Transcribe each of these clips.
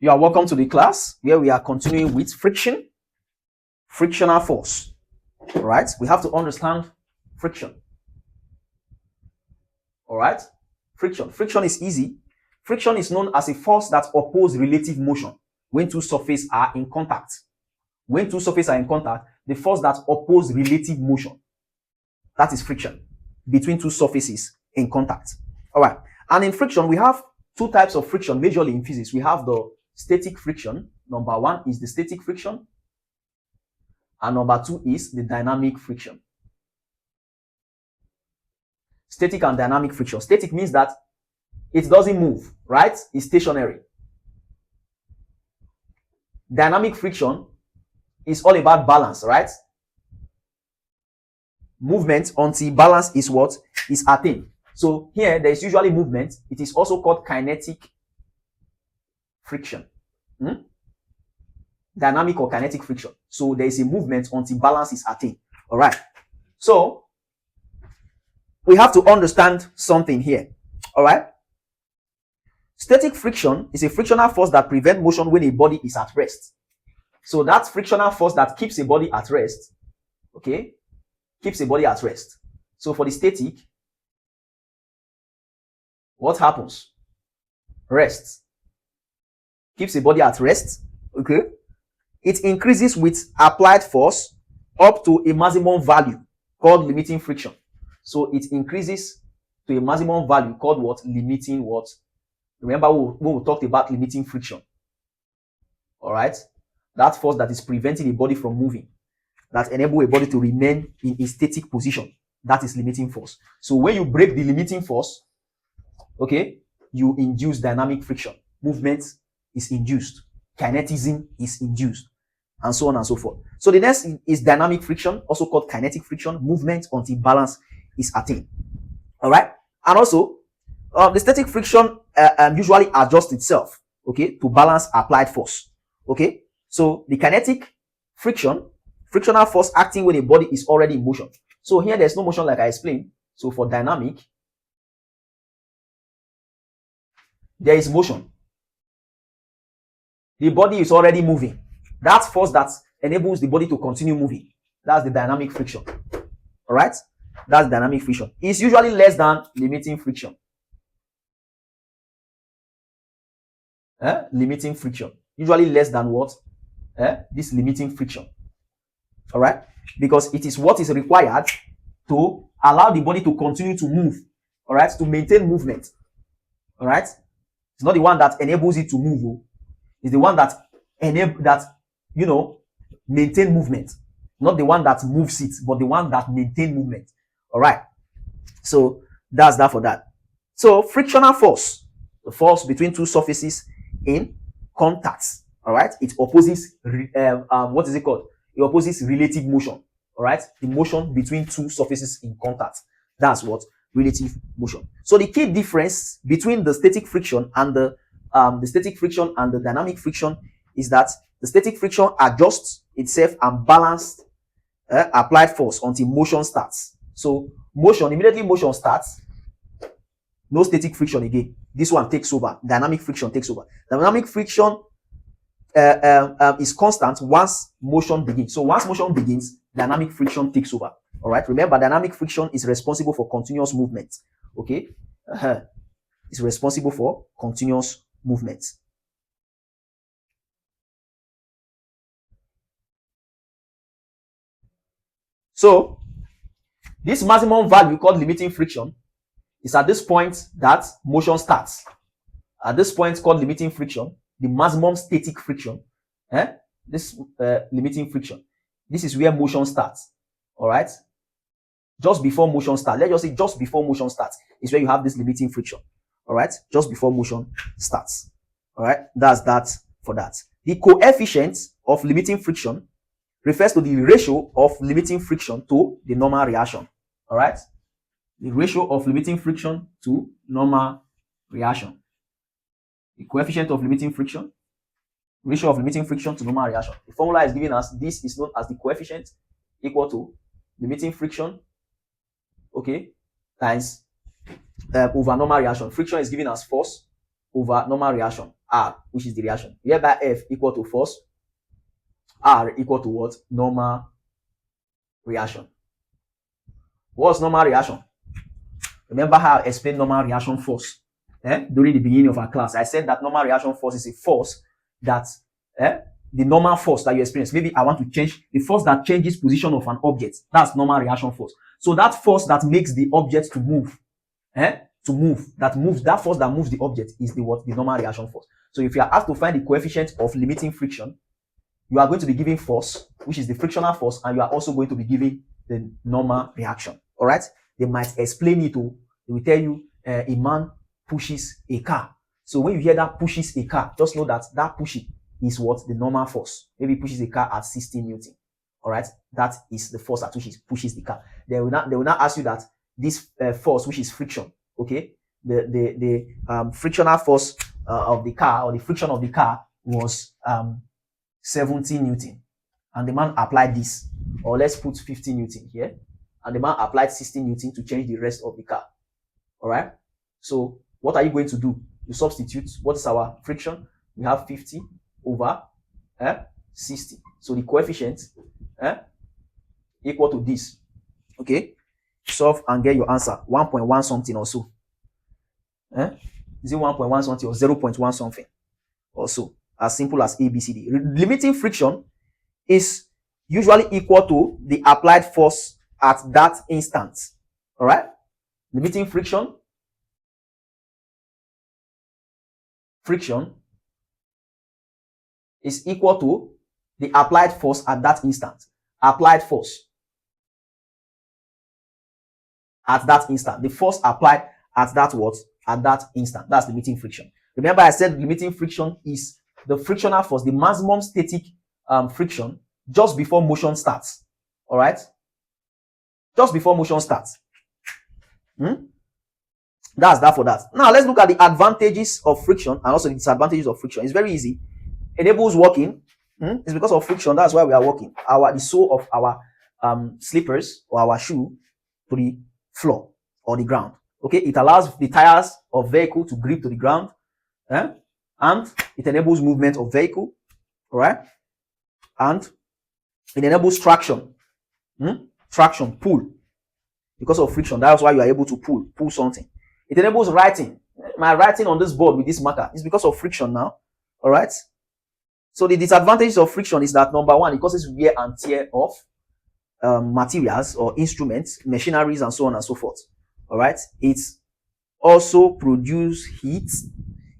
You are welcome to the class where we are continuing with frictional force. All right, we have to understand friction. All right, friction is easy. Friction is known as a force that opposes relative motion when two surfaces are in contact. When two surfaces are in contact, the force that opposes relative motion, that is friction between two surfaces in contact. All right, and in friction we have two types of friction majorly in physics. We have the static friction. Number one is the static friction, and number two is the dynamic friction. Static and dynamic friction. Static means that it doesn't move, right? It's stationary. Dynamic friction is all about balance, right? Movement until balance is what? Is attained. So here there is usually movement. It is also called kinetic friction. Dynamic or kinetic friction. So there is a movement until balance is attained. All right. So we have to understand something here. All right. Static friction is a frictional force that prevents motion when a body is at rest. So that's frictional force that keeps a body at rest. Okay. Keeps a body at rest. So for the static, what happens? Rest. Keeps a body at rest. Okay. It increases with applied force up to a maximum value called limiting friction. So it increases to a maximum value called what? Limiting what? Remember when we talked about limiting friction. All right. That force that is preventing a body from moving, that enable a body to remain in a static position. That is limiting force. So when you break the limiting force, okay, you induce dynamic friction. Movement is induced. Kinetism is induced. And so on and so forth. So the next is dynamic friction, also called kinetic friction, movement until balance is attained. All right. And also, the static friction usually adjusts itself, okay, to balance applied force. Okay. So the kinetic friction, frictional force acting when a body is already in motion. So here there's no motion like I explained. So for dynamic, there is motion. The body is already moving. That's force that enables the body to continue moving. That's the dynamic friction. All right? That's dynamic friction. It's usually less than limiting friction. Limiting friction. Usually less than what? This limiting friction. All right? Because it is what is required to allow the body to continue to move. All right? To maintain movement. All right? It's not the one that enables it to move. It's the one that maintain movement. Not the one that moves it, but the one that maintain movement. All right. So that's that for that. So frictional force, the force between two surfaces in contact. All right. It opposes what is it called? It opposes relative motion. All right. The motion between two surfaces in contact. That's what relative motion. So the key difference between the static friction and the dynamic friction is that the static friction adjusts itself and balances applied force until motion starts. So immediately motion starts, no static friction again. This one takes over. Dynamic friction takes over. Dynamic friction is constant once motion begins. So once motion begins, dynamic friction takes over. All right. Remember, dynamic friction is responsible for continuous movement. Okay. It's responsible for continuous movement. So this maximum value called limiting friction is at this point that motion starts. At this point called limiting friction, the maximum static friction, this limiting friction, this is where motion starts. All right. Just before motion starts, let's just say just before motion starts is where you have this limiting friction. All right. Just before motion starts. All right. That's that for that. The coefficient of limiting friction refers to the ratio of limiting friction to the normal reaction. All right. The ratio of limiting friction to normal reaction. The coefficient of limiting friction, ratio of limiting friction to normal reaction. The formula is given as this is known as the coefficient equal to limiting friction, okay, times over normal reaction. Friction is given as force over normal reaction. R, which is the reaction. Whereby F equal to force, R equal to what? Normal reaction. What's normal reaction? Remember how I explained normal reaction force during the beginning of our class. I said that normal reaction force is a force that the normal force that you experience. Maybe I want to change the force that changes position of an object. That's normal reaction force. So that force that makes the object to move, that force that moves the object is the normal reaction force. So if you are asked to find the coefficient of limiting friction, you are going to be given force, which is the frictional force, and you are also going to be given the normal reaction. All right? They might explain it. They will tell you a man pushes a car. So when you hear that pushes a car, just know that that pushing is what? The normal force. Maybe pushes a car at 60 Newton. All right? That is the force that pushes the car. They will not ask you that this force, which is friction, okay, the frictional force of the car, or the friction of the car, was 70 Newton, and the man applied this, or let's put 50 Newton here, and the man applied 60 Newton to change the rest of the car. All right? So what are you going to do? You substitute. What is our friction? We have 50 over 60. So the coefficient equal to this. Okay? Solve and get your answer. 1.1 something or so. Is it 1.1 something or 0.1 something or so? As simple as ABCD. Limiting friction is usually equal to the applied force at that instant. All right? Limiting friction is equal to the applied force at that instant. Applied force at that instant. The force applied at that what? At that instant. That's limiting friction. Remember, I said limiting friction is the frictional force, the maximum static friction just before motion starts. All right? Just before motion starts. That's that for that. Now let's look at the advantages of friction and also the disadvantages of friction. It's very easy. Enables walking. It's because of friction. That's why we are walking. The sole of our slippers or our shoe to the floor or the ground. Okay, it allows the tires of vehicle to grip to the ground, and it enables movement of vehicle. All right, and it enables traction. Traction, pull. Because of friction, that's why you are able to pull something. It enables writing. My writing on this board with this marker is because of friction now. All right. So the disadvantages of friction is that, number one, it causes wear and tear of materials or instruments, machineries, and so on and so forth. All right. It also produces heat.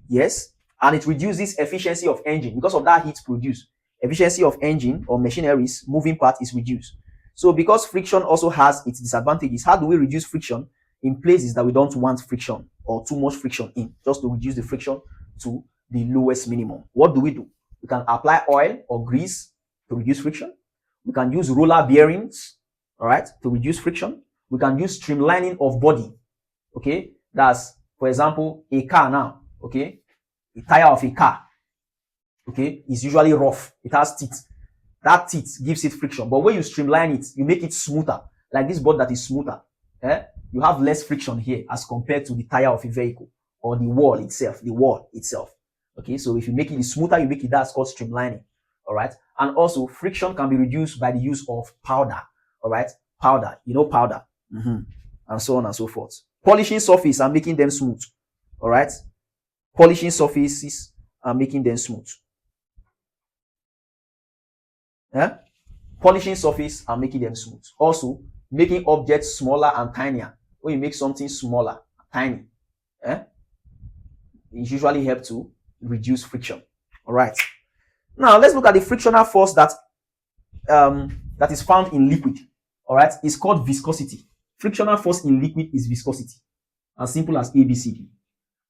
Yes. And it reduces efficiency of engine. Because of that heat produced, efficiency of engine or machineries, moving part is reduced. So because friction also has its disadvantages, how do we reduce friction in places that we don't want friction or too much friction in, just to reduce the friction to the lowest minimum? What do? We can apply oil or grease to reduce friction. We can use roller bearings, all right, to reduce friction. We can use streamlining of body. Okay, that's, for example, a car now. Okay, the tire of a car, okay, is usually rough. It has teeth. That teeth gives it friction. But when you streamline it, you make it smoother. Like this board that is smoother. You have less friction here as compared to the tire of a vehicle or the wall itself. Okay, so if you make it smoother, you make it, that's called streamlining. All right. And also, friction can be reduced by the use of powder. All right. Powder. You know powder. And so on and so forth. Polishing surface and making them smooth. All right. Polishing surfaces and making them smooth. Polishing surface and making them smooth. Also, making objects smaller and tinier. When you make something smaller, tiny, it usually helps to reduce friction. All right. Now let's look at the frictional force that is found in liquid. All right. It's called viscosity. Frictional force in liquid is viscosity. As simple as ABCD.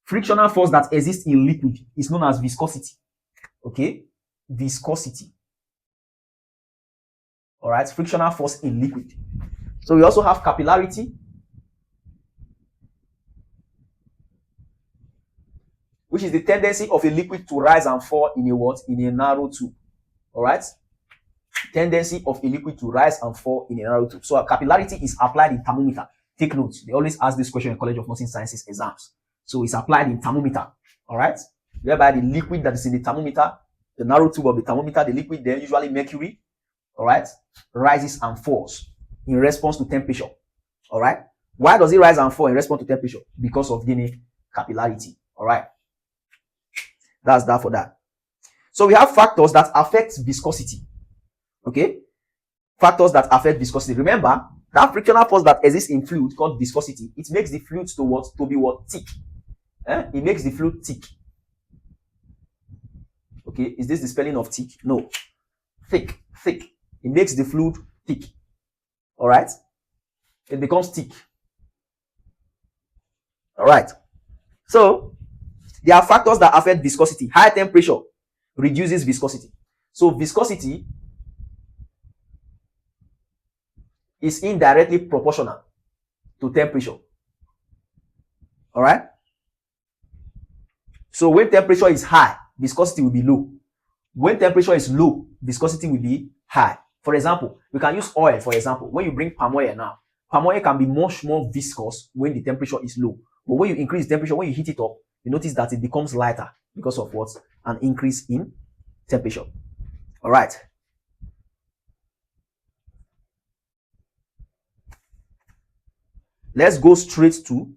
Frictional force that exists in liquid is known as viscosity. Okay. Viscosity. All right, frictional force in liquid. So we also have capillarity, which is the tendency of a liquid to rise and fall in a what? In a narrow tube. All right, tendency of a liquid to rise and fall in a narrow tube. So capillarity is applied in thermometer. Take notes. They always ask this question in College of Nursing Sciences exams. So it's applied in thermometer. All right. whereby the liquid that is in the thermometer, the narrow tube of the thermometer, the liquid there, usually mercury, all right, rises and falls in response to temperature. All right. Why does it rise and fall in response to temperature? Because of gaining capillarity. All right. That's that for that. So we have factors that affect viscosity. Okay. Factors that affect viscosity. Remember, that frictional force that exists in fluid called viscosity, it makes the fluid to be what? Thick. It makes the fluid thick. Okay. Is this the spelling of thick? No. Thick. Thick. It makes the fluid thick. All right. It becomes thick. All right. So there are factors that affect viscosity. High temperature reduces viscosity. So viscosity is indirectly proportional to temperature. All right. So when temperature is high, viscosity will be low. When temperature is low, viscosity will be high. For example, we can use oil. For example, when you bring palm oil now, palm oil can be much more viscous when the temperature is low. But when you increase temperature, when you heat it up, you notice that it becomes lighter because of what? An increase in temperature. All right. Let's go straight to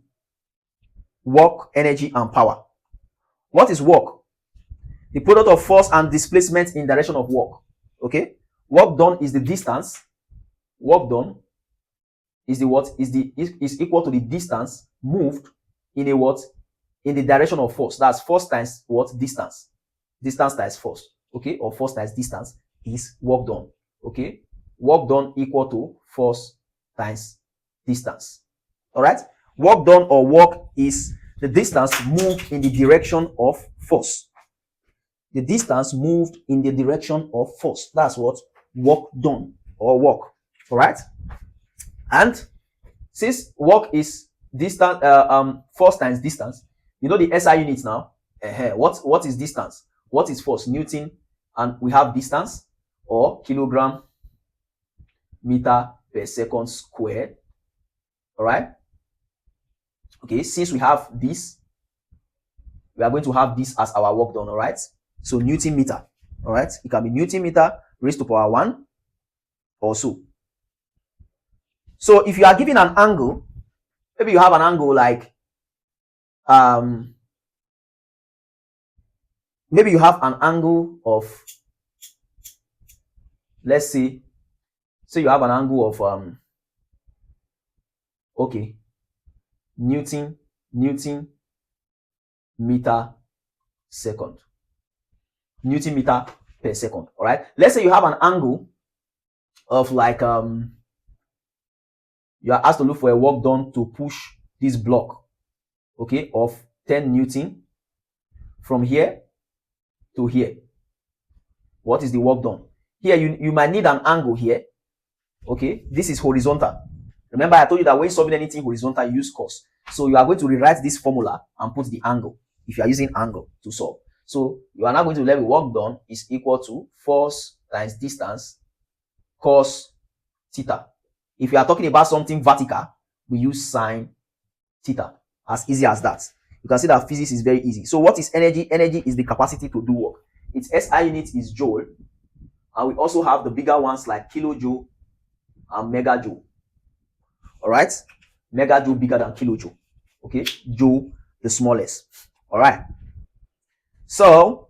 work, energy, and power. What is work? The product of force and displacement in direction of work. Okay. Work done is the distance. Work done is the what? Is equal to the distance moved in a what? In the direction of force. That's force times what? Distance. Distance times force. Okay. Or force times distance is work done. Okay. Work done equal to force times distance. All right. Work done or work is the distance moved in the direction of force. The distance moved in the direction of force. That's what work done or work. All right. And since work is distance, force times distance, you know the SI units now. What is distance? What is force? Newton, and we have distance or kilogram meter per second squared. All right. Okay. Since we have this, we are going to have this as our work done. All right. So Newton meter. All right. It can be Newton meter raised to power 1 or so. So if you are given an angle, maybe you have an angle like, maybe you have an angle of, let's say you have an angle of, okay, Newton meter second. Newton meter per second. All right. Let's say you have an angle of like, you are asked to look for a work done to push this block, okay, of 10 Newton from here to here. What is the work done? Here, you might need an angle here. Okay, this is horizontal. Remember, I told you that when solving anything horizontal, you use cos. So you are going to rewrite this formula and put the angle if you are using angle to solve. So you are now going to let the work done is equal to force times distance cos theta. If you are talking about something vertical, we use sine theta. As easy as that. You can see that physics is very easy. So what is energy? Energy is the capacity to do work. Its SI unit is joule. And we also have the bigger ones like kilojoule and megajoule. All right. Megajoule bigger than kilojoule. Okay. Joule the smallest. All right. So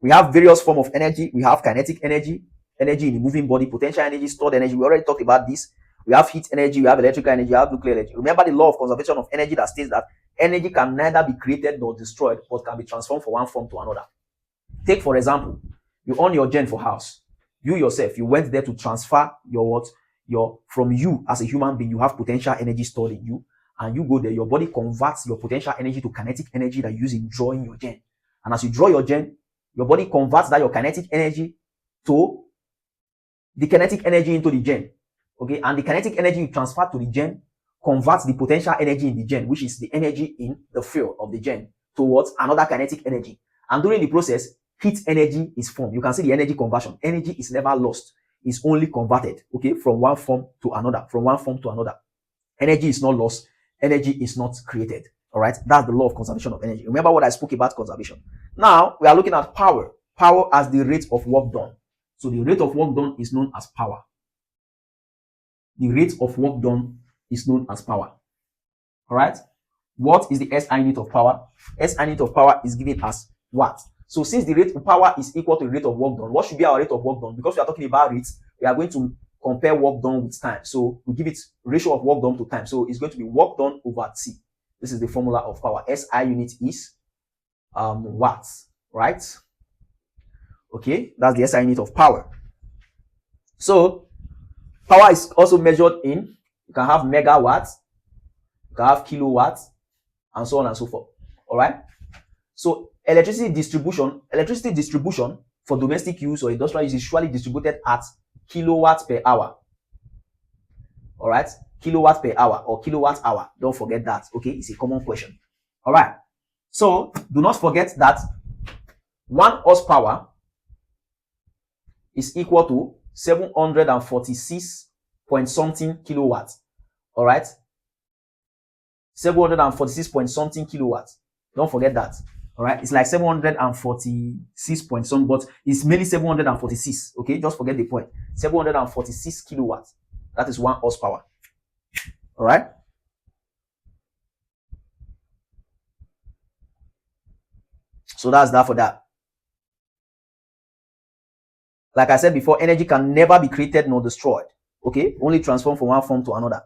we have various forms of energy. We have kinetic energy, energy in the moving body, potential energy, stored energy. We already talked about this. We have heat energy, we have electrical energy, we have nuclear energy. Remember the law of conservation of energy that states that energy can neither be created nor destroyed, but can be transformed from one form to another. Take, for example, you own your gen for house. You yourself, you went there to transfer from you as a human being, you have potential energy stored in you, and you go there, your body converts your potential energy to kinetic energy that you use in drawing your gen. And as you draw your gen, your body converts that your kinetic energy to the kinetic energy into the gen. Okay, and the kinetic energy you transfer to the gen converts the potential energy in the gen, which is the energy in the field of the gen, towards another kinetic energy. And during the process, heat energy is formed. You can see the energy conversion. Energy is never lost. It's only converted, okay, from one form to another, from one form to another. Energy is not lost. Energy is not created. All right, that's the law of conservation of energy. Remember what I spoke about conservation. Now we are looking at power. Power as the rate of work done. So the rate of work done is known as power. The rate of work done is known as power. All right. What is the SI unit of power? SI unit of power is given as watt. So since the rate of power is equal to the rate of work done, what should be our rate of work done? Because we are talking about rates, we are going to compare work done with time. So we give it ratio of work done to time. So it's going to be work done over T. This is the formula of power. SI unit is watts, right? Okay, that's the SI unit of power. So power is also measured in, you can have megawatts, you can have kilowatts, and so on and so forth. All right. So electricity distribution for domestic use or industrial use is usually distributed at kilowatts per hour. All right, kilowatts per hour or kilowatt hour. Don't forget that. Okay, it's a common question. All right. So do not forget that 1 horsepower is equal to 746 point something kilowatts. All right, 746 point something kilowatts. Don't forget that. All right, it's like 746 point some, but it's mainly 746. Okay, just forget the point. 746 kilowatts. That is 1 horsepower. All right. So that's that for that. Like I said before, energy can never be created nor destroyed. Okay, only transformed from one form to another.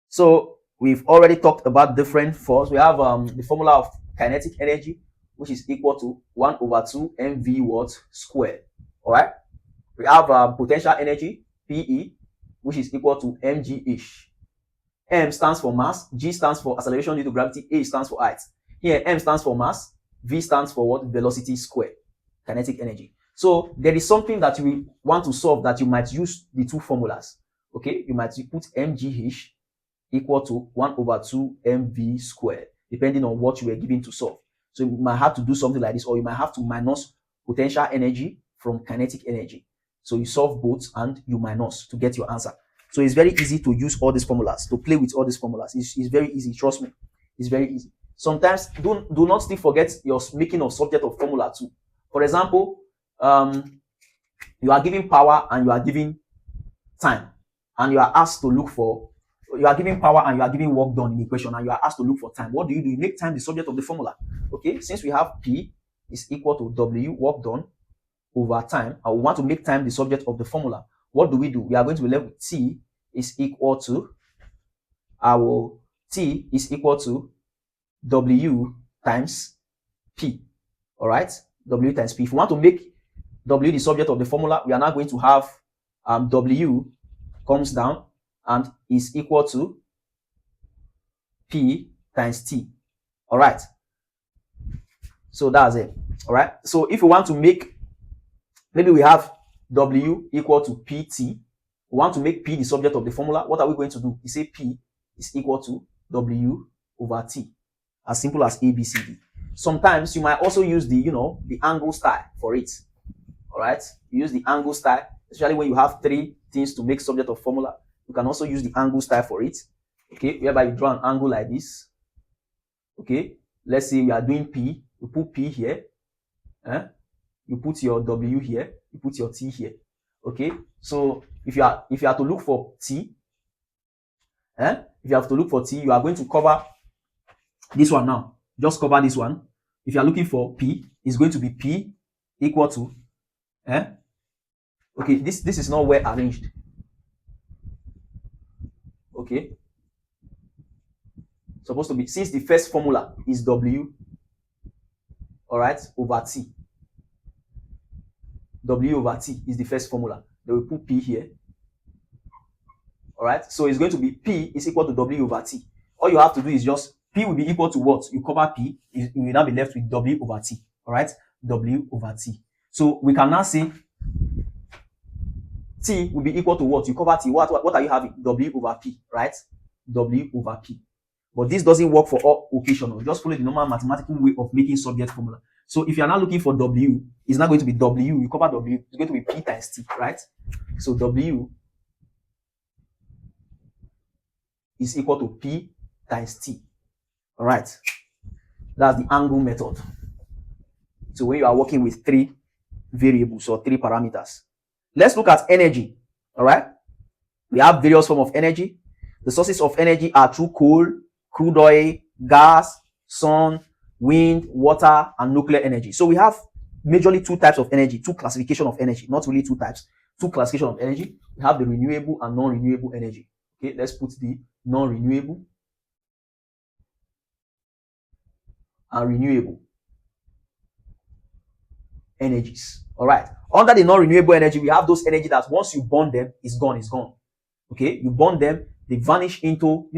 So we've already talked about different forms. We have the formula of kinetic energy, which is equal to 1/2 mv watt squared. All right. We have potential energy, PE, which is equal to mgh. M stands for mass, G stands for acceleration due to gravity, A stands for height. Here, M stands for mass, V stands for what? Velocity squared, kinetic energy. So there is something that you want to solve that you might use the two formulas. Okay, you might put mgh equal to 1/2 mv squared, depending on what you were given to solve. So you might have to do something like this, or you might have to minus potential energy from kinetic energy. So you solve both and you minus to get your answer. So it's very easy to use all these formulas, to play with all these formulas. It's very easy, trust me. It's very easy. Sometimes do not still forget your making of subject of formula too. For example, you are given power and you are given time, and you are asked to look for, you are given power and you are giving work done in the equation, and you are asked to look for time. What do? You make time the subject of the formula. Okay, since we have P is equal to W, work done, over time, and we want to make time the subject of the formula. What do? We are going to be left with T is equal to W times P. All right, W times P. If we want to make W the subject of the formula, we are now going to have W comes down and is equal to P times T. All right. So that's it. All right. So if we want to make, maybe we have W equal to PT. We want to make P the subject of the formula. What are we going to do? We say P is equal to W over T. As simple as A, B, C, D. Sometimes you might also use the, the angle style for it. All right. You use the angle style, especially when you have 3 things to make subject of formula. You can also use the angle style for it. Okay. Whereby you draw an angle like this. Okay. Let's say we are doing P. You put P here. You put your W here. You put your T here. Okay. So if you are to look for T, if you have to look for T, you are going to cover this one now. Just cover this one. If you are looking for P, it's going to be P equal to, okay, this is not well arranged. Okay. Supposed to be, since the first formula is W, all right, over T. W over T is the first formula. Then we put P here. All right. So it's going to be P is equal to W over T. All you have to do is just, P will be equal to what? You cover P, you will now be left with W over T. All right. W over T. So we can now say T will be equal to what? You cover T. What are you having? W over P, right? W over P. But this doesn't work for all occasions. Just follow the normal mathematical way of making subject formula. So if you are now looking for W, it's not going to be W. You cover W. It's going to be P times T, right? So W is equal to P times T. All right. That's the angle method. So when you are working with 3 variables or 3 parameters. Let's look at energy. All right. We have various forms of energy. The sources of energy are through coal, crude oil, gas, sun, wind, water, and nuclear energy. So we have majorly 2 types of energy, 2 classification of energy, not really 2 types, 2 classification of energy. We have the renewable and non-renewable energy. Okay, let's put the non-renewable and renewable energies. All right. Under the non-renewable energy, we have those energy that once you burn them, it's gone, it's gone. Okay, you burn them, they vanish into,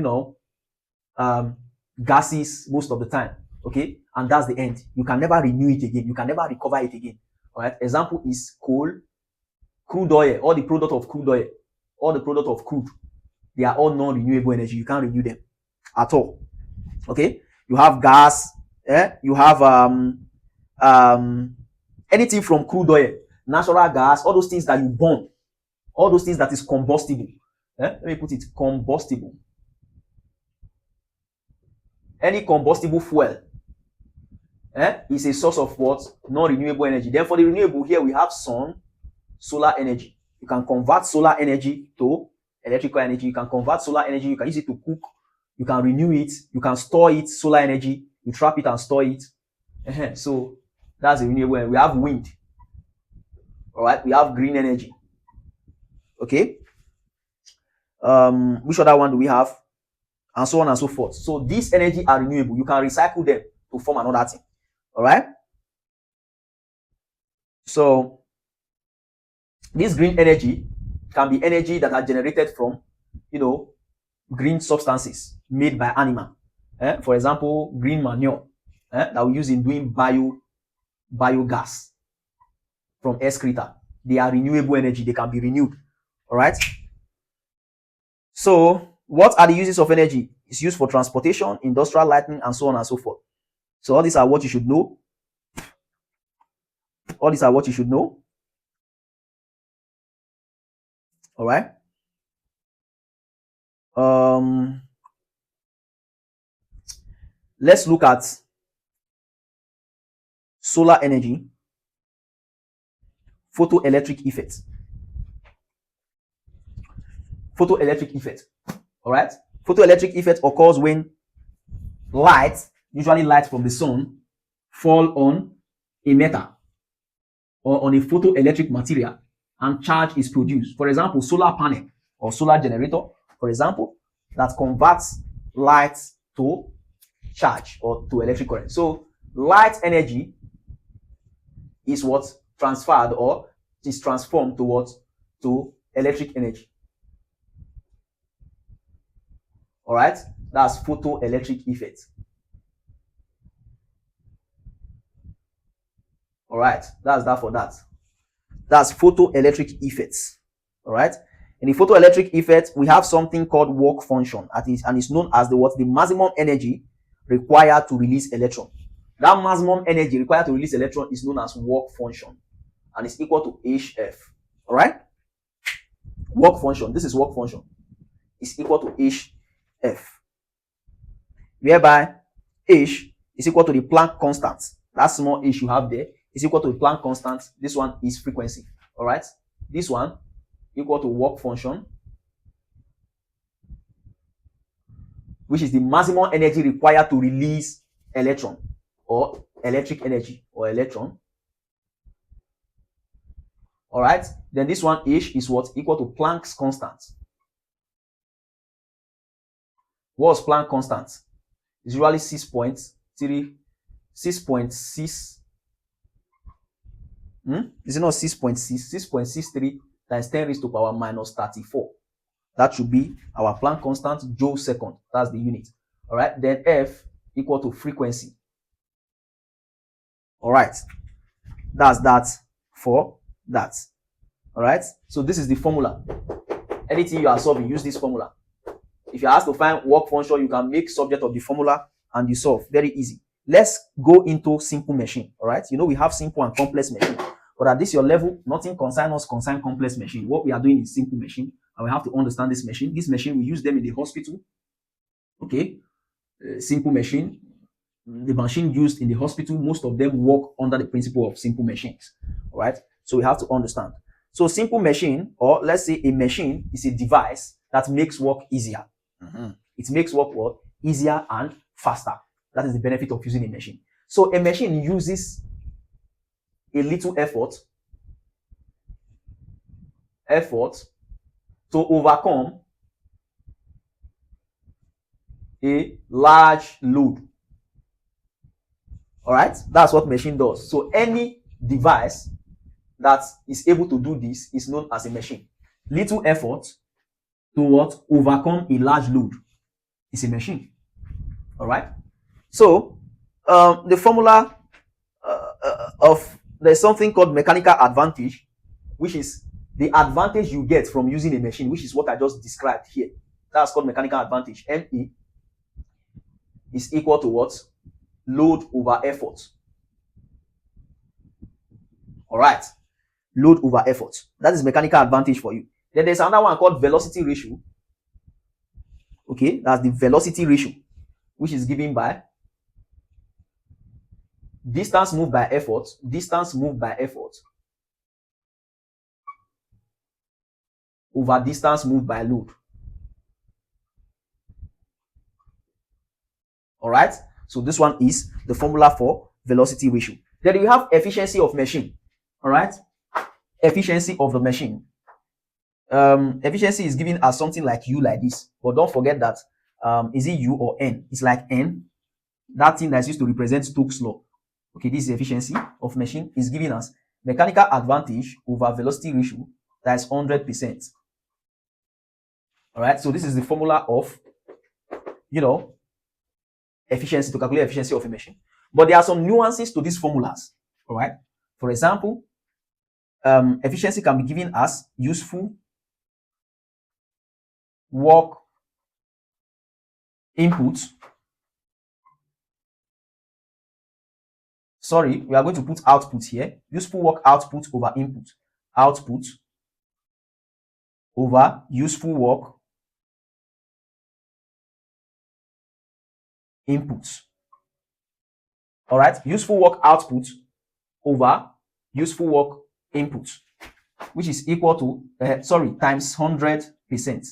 gases most of the time. Okay, and that's the end. You can never renew it again. You can never recover it again. All right. Example is coal, crude oil, all the product of crude oil, all the product of crude. They are all non-renewable energy. You can't renew them at all. Okay. You have gas. You have anything from crude oil, natural gas, all those things that you burn, all those things that is combustible. Let me put it combustible. Any combustible fuel is a source of what? Non-renewable energy. Then for the renewable, here we have sun, solar energy. You can convert solar energy to electrical energy. You can convert solar energy. You can use it to cook. You can renew it. You can store it, solar energy. You trap it and store it. So that's the renewable energy. We have wind. All right. We have green energy. Okay. Which other one do we have? And so on and so forth. So these energy are renewable. You can recycle them to form another thing. All right. So this green energy can be energy that are generated from, green substances made by animal. For example, green manure that we use in doing biogas from excreta. They are renewable energy. They can be renewed. All right. So what are the uses of energy? It's used for transportation, industrial lighting, and so on and so forth. So all these are what you should know. All these are what you should know. All right. Let's look at solar energy, photoelectric effect. Photoelectric effect. All right. Photoelectric effect occurs when light, usually light from the sun, fall on a metal or on a photoelectric material and charge is produced. For example, solar panel or solar generator, for example, that converts light to charge or to electric current. So light energy is what transferred or is transformed towards to electric energy. All right, that's photoelectric effect. All right, that's that for that. That's photoelectric effects. All right, in the photoelectric effect, we have something called work function, and it's known as the maximum energy required to release electron. That maximum energy required to release electron is known as work function, and it's equal to HF. All right, work function. This is work function. Is equal to HF, whereby H is equal to the Planck constant. That small h you have there is equal to the Planck constant. This one is frequency. All right, this one equal to work function, which is the maximum energy required to release electron or electric energy or electron. All right, then this one h is what? Equal to Planck's constant. What's Planck constant? It's usually 6.6. Is it not 6.6? 6.63 times 10 raised to power minus 34. That should be our Planck constant, joule second. That's the unit. All right. Then F equal to frequency. All right. That's that for that. All right. So this is the formula. Anything you are solving, use this formula. If you are asked to find work function, you can make subject of the formula and you solve. Very easy. Let's go into simple machine. All right. We have simple and complex machine. But at this your level, nothing concern us concern complex machine. What we are doing is simple machine, and we have to understand this machine. This machine, we use them in the hospital. Okay. simple machine. The machine used in the hospital, most of them work under the principle of simple machines. All right. So we have to understand. So simple machine, or let's say a machine, is a device that makes work easier. It makes work easier and faster. That is the benefit of using a machine. So a machine uses a little effort to overcome a large load. All right, that's what machine does. So any device that is able to do this is known as a machine. Little effort to what? Overcome a large load is a machine. All right. So the formula of there's something called mechanical advantage, which is the advantage you get from using a machine, which is what I just described here. That's called mechanical advantage. ME is equal to what? Load over effort. All right. Load over effort. That is mechanical advantage for you. Then there's another one called velocity ratio. Okay, that's the velocity ratio, which is given by distance moved by effort, over distance moved by load. All right. So this one is the formula for velocity ratio. Then you have efficiency of machine. All right. Efficiency of the machine. Efficiency is given as something like U like this, but don't forget that is it U or N? It's like N. That thing that's used to represent Stokes law. Okay, this is efficiency of machine is giving us mechanical advantage over velocity ratio, that is 100%. All right, so this is the formula of, efficiency, to calculate efficiency of a machine. But there are some nuances to these formulas. All right, for example, efficiency can be given as useful work input. Sorry, we are going to put output here. Useful work output over input. Output over useful work inputs. All right, useful work output over useful work input, which is equal to times 100%.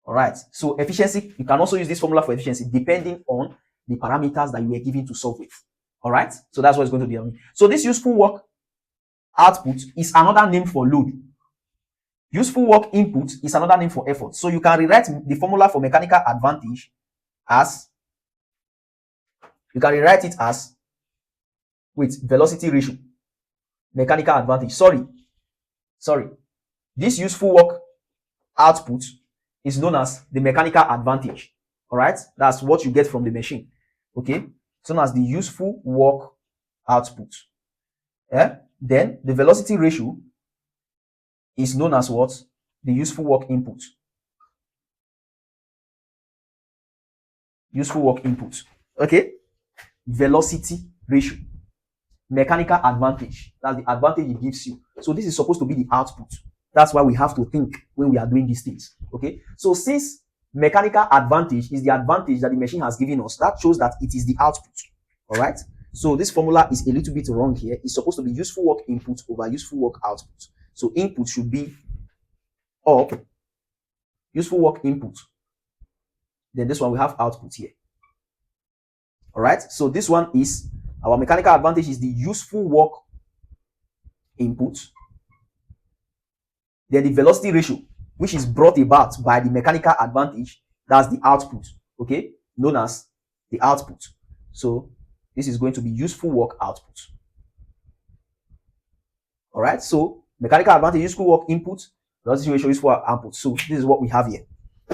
All right, so efficiency, you can also use this formula for efficiency depending on the parameters that you were given to solve with. All right, so that's what it's going to be. So this useful work output is another name for load. Useful work input is another name for effort. So you can rewrite the formula for mechanical advantage as, you can rewrite it as with velocity ratio, mechanical advantage. Sorry. This useful work output is known as the mechanical advantage. All right, that's what you get from the machine. Okay, it's known as the useful work output. Yeah. Then the velocity ratio is known as what? The useful work input. Useful work input. Okay. Velocity ratio. Mechanical advantage. That's the advantage it gives you. So this is supposed to be the output. That's why we have to think when we are doing these things. Okay. So since mechanical advantage is the advantage that the machine has given us, that shows that it is the output. All right. So this formula is a little bit wrong here. It's supposed to be useful work input over useful work output. So input should be up, useful work input. Then this one we have output here. All right. So this one is our mechanical advantage is the useful work input. Then the velocity ratio, which is brought about by the mechanical advantage, that's the output. Okay, known as the output. So this is going to be useful work output. All right. So mechanical advantage, useful work input, velocity ratio, useful work output. So this is what we have here.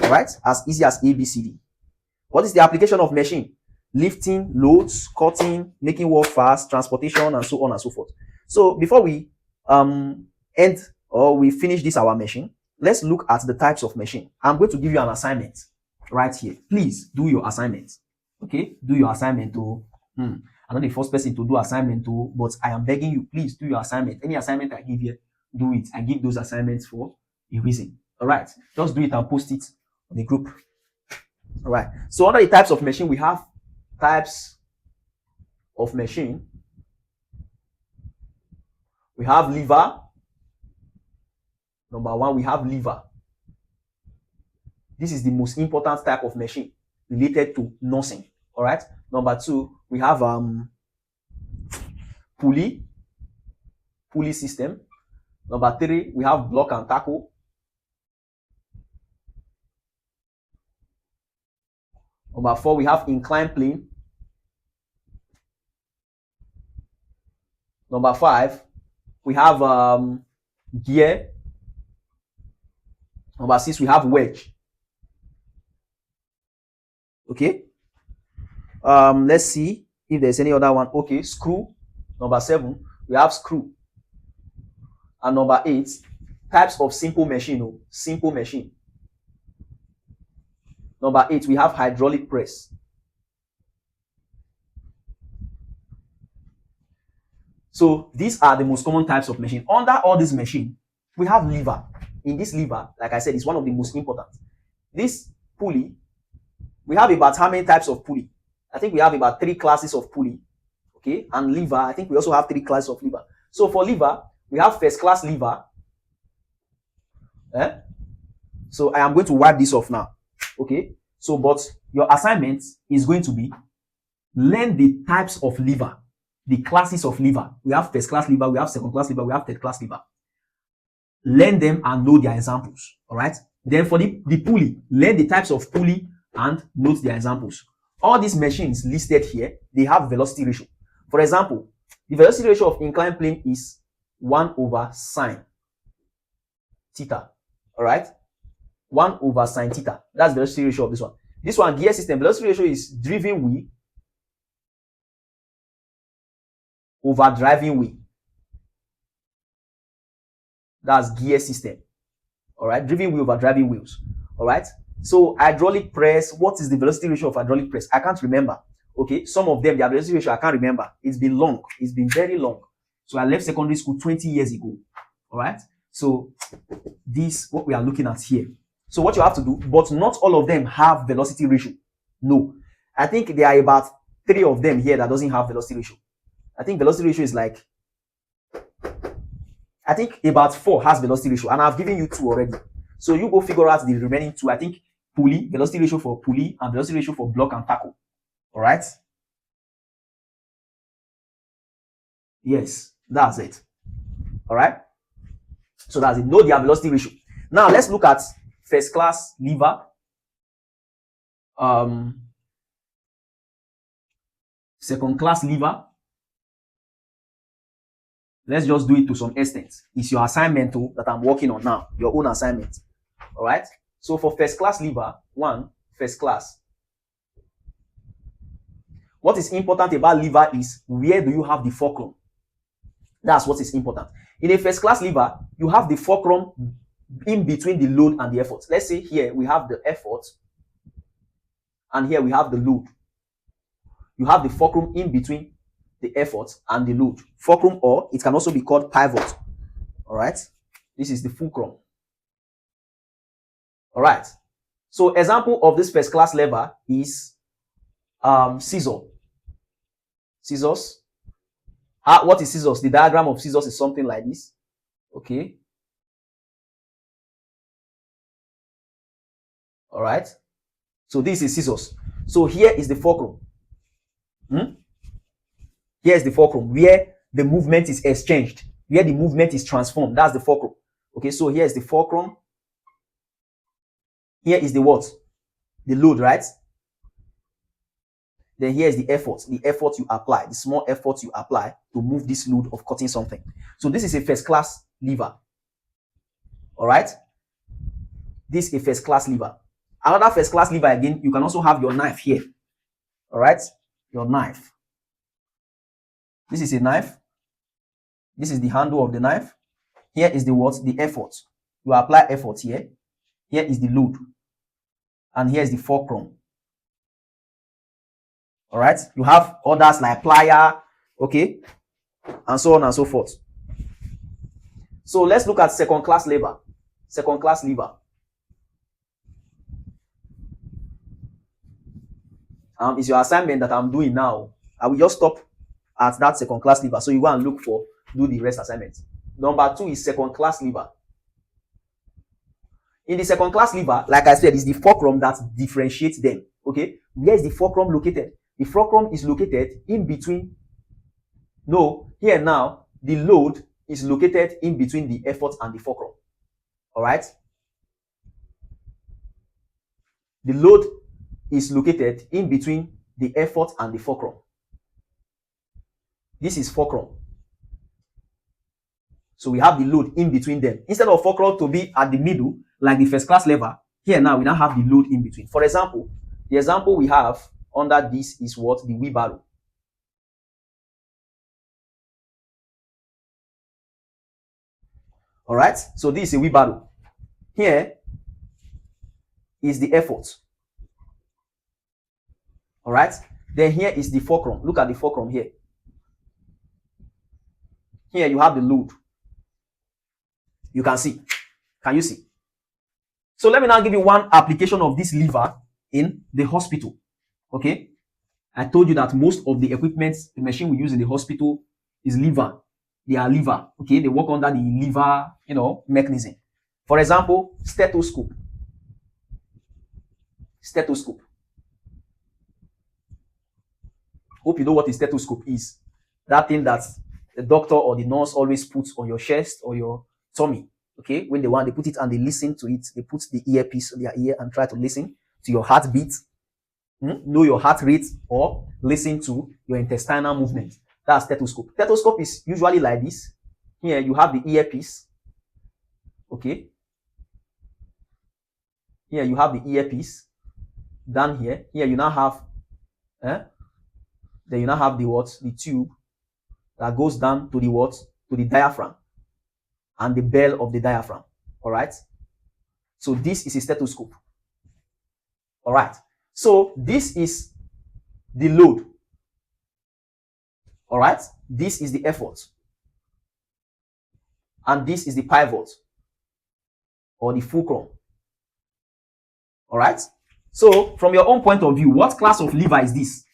All right. As easy as ABCD. What is the application of machine? Lifting, loads, cutting, making work fast, transportation, and so on and so forth. So before we end or we finish this our machine, let's look at the types of machine. I'm going to give you an assignment right here. Please do your assignment. Okay, do your assignment. I'm not the first person to do assignment, but I am begging you, please do your assignment. Any assignment I give you, do it. I give those assignments for a reason. All right, just do it and post it on the group. All right. So under the types of machine, we have types of machine. We have lever. Number one, we have lever. This is the most important type of machine related to nursing. All right. Number two, we have pulley system. Number three, we have block and tackle. Number four, we have inclined plane. Number five, we have gear. Number six, we have wedge. Okay. Let's see if there's any other one. Okay, screw. Number seven, we have screw. And number eight, types of simple machine. Oh, simple machine. Number eight, we have hydraulic press. So these are the most common types of machine. Under all these machine, we have lever. In this lever, like I said, it's one of the most important. This pulley, we have about how many types of pulley? I think we have about 3 classes of pulley. Okay, and lever, I think we also have 3 classes of lever. So for lever, we have first class lever. So I am going to wipe this off now. Okay, so but your assignment is going to be learn the types of lever, the classes of lever. We have first class lever, we have second class lever, we have third class lever. Learn them and know their examples. All right. Then for the pulley, learn the types of pulley and note their examples. All these machines listed here, they have velocity ratio. For example, the velocity ratio of inclined plane is 1 over sine theta. All right. 1 over sine theta. That's the velocity ratio of this one. This one, gear system, velocity ratio is driven wheel over driving wheel. That's gear system. All right. Driven wheel over driving wheels. All right. So hydraulic press, what is the velocity ratio of hydraulic press? I can't remember. Okay. Some of them, their velocity ratio, I can't remember. It's been long. It's been very long. So I left secondary school 20 years ago. All right. So this, what we are looking at here. So what you have to do, but not all of them have velocity ratio. No. I think there are about 3 of them here that doesn't have velocity ratio. I think velocity ratio is like, I think about 4 has velocity ratio, and I've given you 2 already. So you go figure out the remaining 2. I think pulley, velocity ratio for pulley, and velocity ratio for block and tackle. All right. Yes, that's it. All right. So that's it. Know their velocity ratio. Now let's look at first class lever. Second class lever. Let's just do it to some extent. It's your assignment that I'm working on now. Your own assignment. All right. So for first class lever, 1, first class. What is important about lever is where do you have the fulcrum? That's what is important. In a first class lever, you have the fulcrum in between the load and the effort. Let's say here we have the effort, and here we have the load. You have the fulcrum in between the effort and the load. Fulcrum, or it can also be called pivot. All right. This is the fulcrum. All right. So example of this first class lever is scissor. Scissors. What is scissors? The diagram of scissors is something like this. Okay. All right. So this is scissors. So here is the fulcrum. Here is the fulcrum where the movement is exchanged, where the movement is transformed. That's the fulcrum. Okay. So here is the fulcrum. Here is the what? The load, right? Then here is the effort you apply, the small effort you apply to move this load of cutting something. So this is a first class lever. All right. This is a first class lever. Another first class lever again, you can also have your knife here. All right. Your knife. This is a knife. This is the handle of the knife. Here is the what? The effort. You apply effort here. Here is the load. And here is the fulcrum. All right. You have others like plier, okay, and so on and so forth. So let's look at second class lever. Second class lever. is your assignment that I'm doing now. I will just stop at that second class lever. So you go and do the rest assignments. Number 2 is second class lever. In the second class lever, like I said, is the fulcrum that differentiates them. Okay, where is the fulcrum located? The fulcrum is located in between. No, here now, the load is located in between the effort and the fulcrum. All right. The load is located in between the effort and the fulcrum. This is fulcrum. So we have the load in between them. Instead of fulcrum to be at the middle, like the first class lever, here now we now have the load in between. For example, the example we have under this is what? The wheelbarrow. All right. So this is a wheelbarrow. Here is the effort. All right. Then here is the fulcrum. Look at the fulcrum here. Here you have the load. You can see. Can you see? So let me now give you one application of this lever in the hospital. Okay. I told you that most of the equipment, the machine we use in the hospital is lever. They are lever. Okay. They work under the lever, mechanism. For example, stethoscope. Stethoscope. Hope you know what a stethoscope is. That thing that the doctor or the nurse always puts on your chest or your tummy. Okay, when they put it and they listen to it. They put the earpiece on their ear and try to listen to your heartbeat, know your heart rate, or listen to your intestinal movement. That's stethoscope. Stethoscope is usually like this. Here you have the earpiece. Okay. Here you have the earpiece. Down here you now have, then you now have the what? The tube that goes down to the what? To the diaphragm and the bell of the diaphragm. All right. So this is a stethoscope. All right. So this is the load. All right. This is the effort. And this is the pivot or the fulcrum. All right. So from your own point of view, what class of lever is this?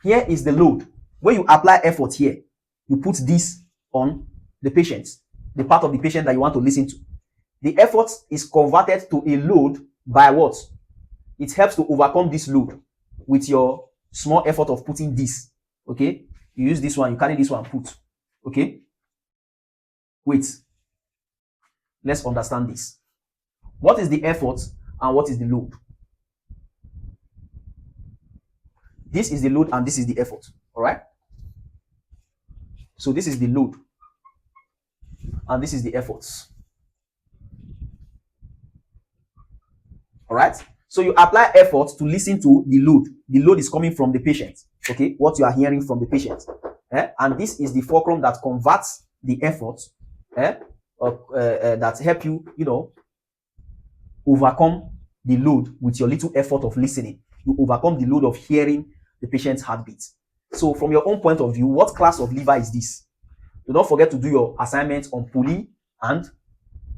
Here is the load. When you apply effort here, you put this on the patient, the part of the patient that you want to listen to. The effort is converted to a load by what? It helps to overcome this load with your small effort of putting this. Okay. You use this one, you carry this one, put. Okay. Wait. Let's understand this. What is the effort and what is the load? This is the load and this is the effort. All right. So this is the load and this is the efforts. All right. So you apply effort to listen to the load. The load is coming from the patient. Okay. What you are hearing from the patient. And this is the fulcrum that converts the effort that help you, overcome the load with your little effort of listening. You overcome the load of hearing the patient's heartbeat. So from your own point of view, what class of lever is this? Do not forget to do your assignments on pulley and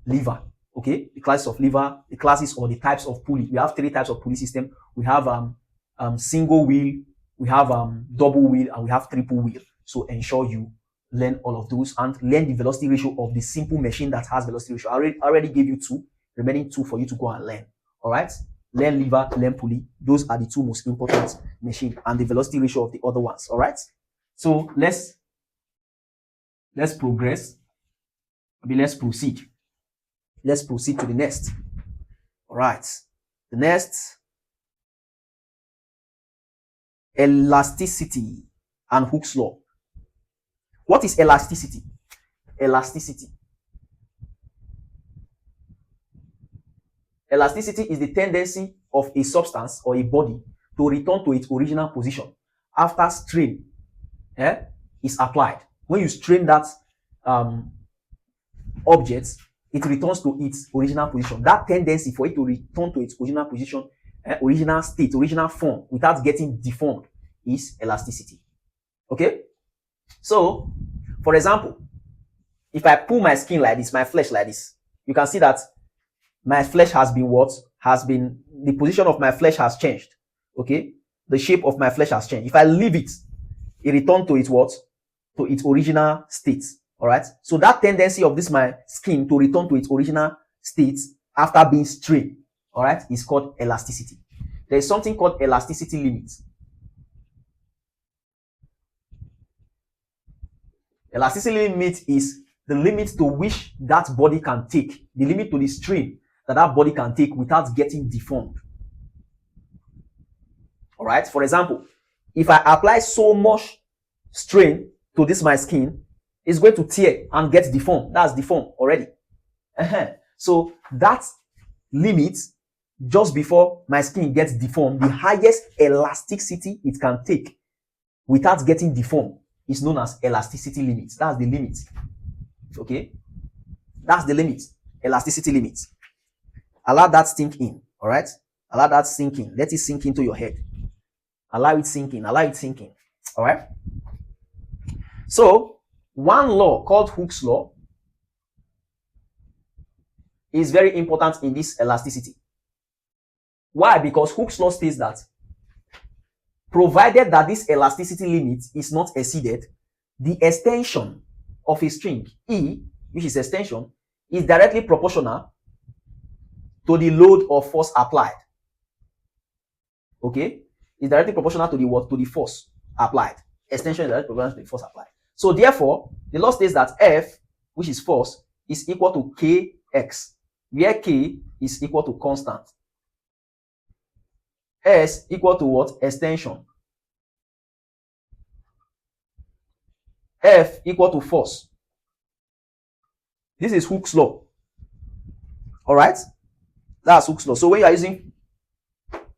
lever. Okay, the classes of lever, the classes or the types of pulley. We have 3 types of pulley system. We have single wheel, we have double wheel, and we have triple wheel. So ensure you learn all of those and learn the velocity ratio of the simple machine that has velocity ratio. I already gave you 2, remaining 2 for you to go and learn. All right, learn lever, learn pulley. Those are the 2 most important machines and the velocity ratio of the other ones. All right, so let's progress. Let's proceed. Let's proceed to the next. All right, the next, elasticity and Hooke's law. What is elasticity? Elasticity is the tendency of a substance or a body to return to its original position after strain is applied. When you strain that object, it returns to its original position. That tendency for it to return to its original position, original state, original form, without getting deformed, is elasticity. Okay? So, for example, if I pull my skin like this, my flesh like this, you can see that my flesh has been the position of my flesh has changed. Okay? the shape of my flesh has changed. If I leave it, it returns to its what? To its original state. All right. So that tendency of this my skin to return to its original state after being strained, all right, is called elasticity. There is something called elasticity limit. Elasticity limit is the limit to which that body can take, the limit to the strain that body can take without getting deformed. All right. For example, if I apply so much strain to this my skin, it's going to tear and get deformed. That's deformed already. So that limit, just before my skin gets deformed, the highest elasticity it can take without getting deformed is known as elasticity limit. That's the limit. Okay? That's the limit. Elasticity limit. Allow that sink in. All right? Allow that sink in. Let it sink into your head. Allow it sink in. Allow it sink in. All right? So, one law called Hooke's law is very important in this elasticity. Why? Because Hooke's law states that provided that this elasticity limit is not exceeded, the extension of a string E, which is extension, is directly proportional to the load or force applied. Okay? It's directly proportional to the what? To the force applied. Extension is directly proportional to the force applied. So therefore, the law states that F, which is force, is equal to Kx, where K is equal to constant. S equal to what? Extension. F equal to force. This is Hooke's law. All right? That's Hooke's law. So when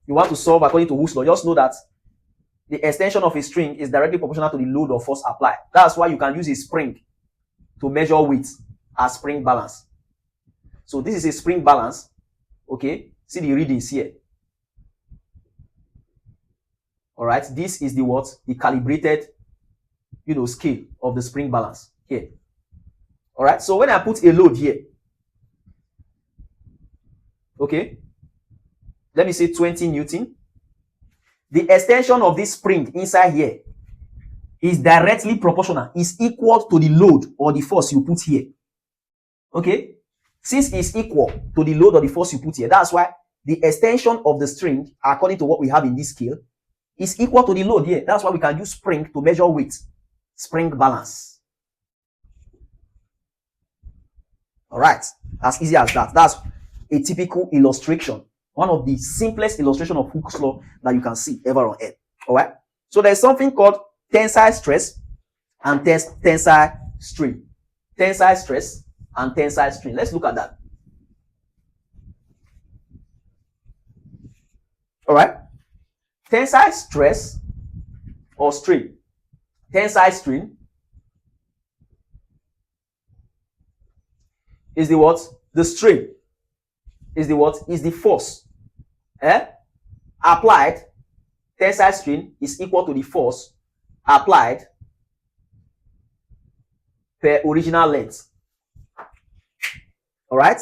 you want to solve according to Hooke's law, just know that the extension of a string is directly proportional to the load or force applied. That's why you can use a spring to measure weight as spring balance. So this is a spring balance. Okay? See the readings here. All right? This is the what? The calibrated, scale of the spring balance here. All right? So when I put a load here, okay, let me say 20 Newton. The extension of this spring inside here is directly proportional, is equal to the load or the force you put here. Okay? Since it's equal to the load or the force you put here, that's why the extension of the string, according to what we have in this scale, is equal to the load here. That's why we can use spring to measure weight. Spring balance. All right. As easy as that. That's a typical illustration. One of the simplest illustration of Hooke's law that you can see ever on earth. All right. So there's something called tensile stress and tensile strain. Tensile stress and tensile strain. Let's look at that. All right. Tensile stress or strain. Tensile strain is the what? The strain is the what? Is the force applied. Tensile strain is equal to the force applied per original length. All right?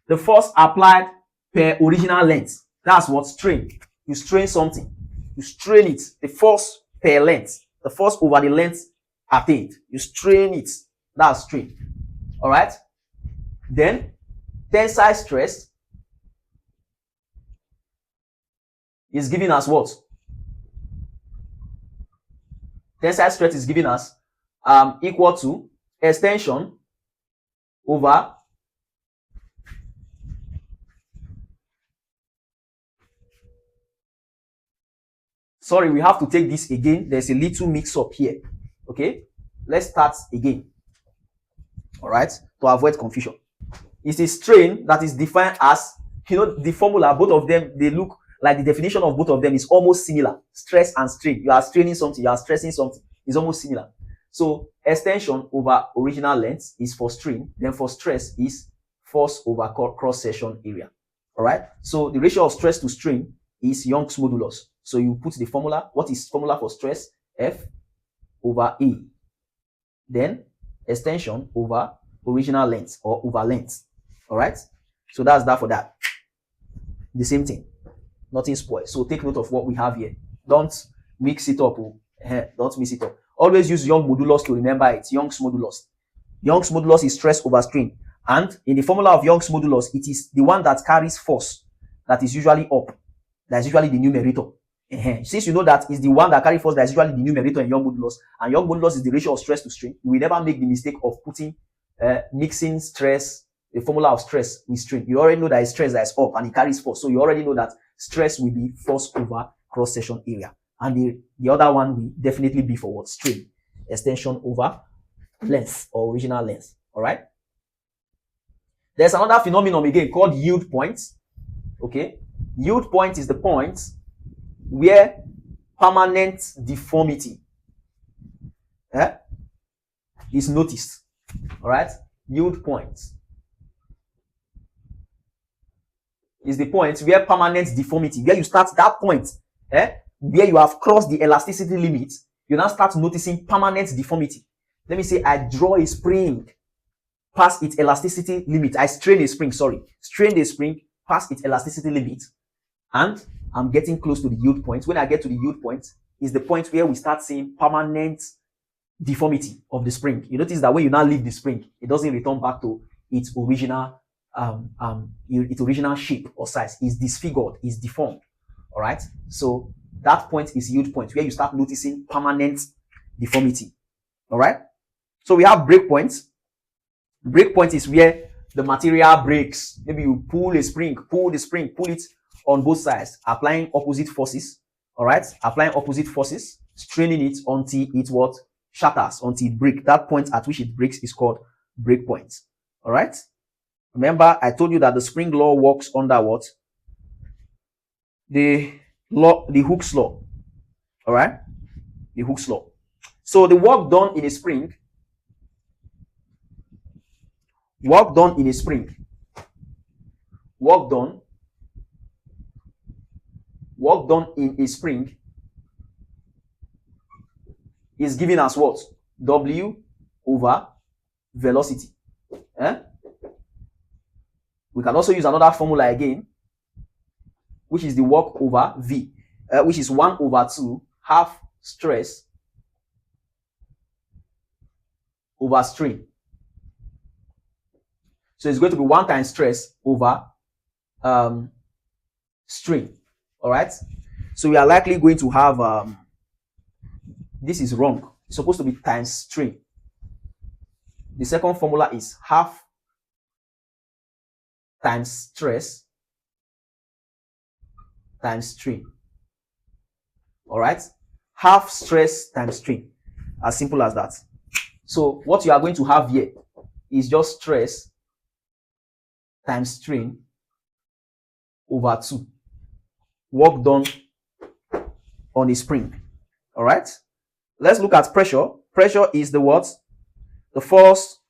The force applied per original length. That's what strain. You strain something. You strain it. The force per length. The force over the length attained. You strain it. That's strain. All right? Then, tensile stress is given as what? Tensile stress is given as equal to extension over sorry, we have to take this again. There's a little mix up here. Okay? Let's start again. All right? To avoid confusion. It's a strain that is defined as, the formula, both of them, they look like the definition of both of them is almost similar. Stress and strain. You are straining something, you are stressing something. It's almost similar. So, extension over original length is for strain. Then for stress is force over cross-section area. All right? So, the ratio of stress to strain is Young's modulus. So, you put the formula. What is formula for stress? F over E. Then, extension over original length or over length. All right? So, that's that for that. The same thing. Nothing spoiled. So, take note of what we have here. Don't mix it up. Don't mix it up. Always use Young's modulus to remember it. Young's modulus. Young's modulus is stress over strain. And in the formula of Young's modulus, it is the one that carries force that is usually up. That's usually the numerator. Since you know that is the one that carries force, that's usually the numerator in Young's modulus, and Young's modulus is the ratio of stress to strain, you will never make the mistake of putting mixing stress, the formula of stress with strain. You already know that it's stress that is up and it carries force, so you already know that stress will be force over cross section area, and the other one will definitely be for what? Strain, extension over length or original length. All right. There's another phenomenon again called yield points. Okay, yield point is the point where permanent deformity is noticed. All right, yield point is the point where permanent deformity, where you start that point, where you have crossed the elasticity limit, you now start noticing permanent deformity. Let me say I draw a spring past its elasticity limit. I strain a spring past its elasticity limit, and I'm getting close to the yield point. When I get to the yield point, is the point where we start seeing permanent deformity of the spring. You notice that when you now leave the spring, it doesn't return back to its original shape or size. It's disfigured, it's deformed. All right. So that point is yield point, where you start noticing permanent deformity. All right. So we have break points. Break point is where the material breaks. Maybe you pull the spring, pull it on both sides, applying opposite forces. All right, applying opposite forces, straining it until it what? Shatters, until it breaks. That point at which it breaks is called break point. All right. Remember, I told you that the spring law works under what? The Hooke's law. All right, the Hooke's law. So the work done in a spring. Work done in a spring is given as what? W over velocity. We can also use another formula again, which is the work over V, which is 1 over 2 half stress over strain. So it's going to be 1 times stress over strain. All right. So we are likely going to have this is wrong. It's supposed to be times strain. The second formula is half times stress times strain. All right. Half stress times strain. As simple as that. So what you are going to have here is just stress times strain over 2. Work done on a spring. All right. Let's look at pressure. Pressure is the what? The force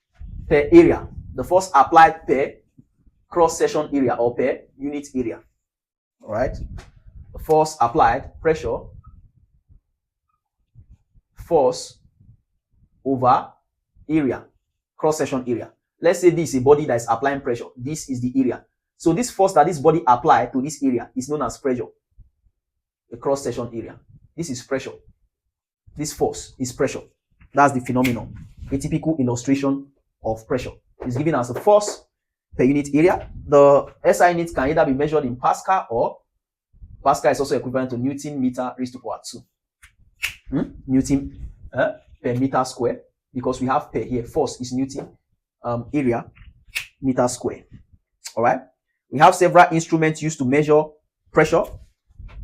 per area. The force applied per cross-section area or per unit area. All right. The force applied, pressure, force over area, cross-section area. Let's say this is a body that is applying pressure. This is the area. So this force that this body applied to this area is known as pressure. The cross-section area. This is pressure. This force is pressure. That's the phenomenon. A typical illustration of pressure is given as a force per unit area. The SI unit can either be measured in Pascal, or Pascal is also equivalent to Newton meter raised to power 2. Newton per meter square, because we have per here. Force is Newton, area meter square. All right. We have several instruments used to measure pressure.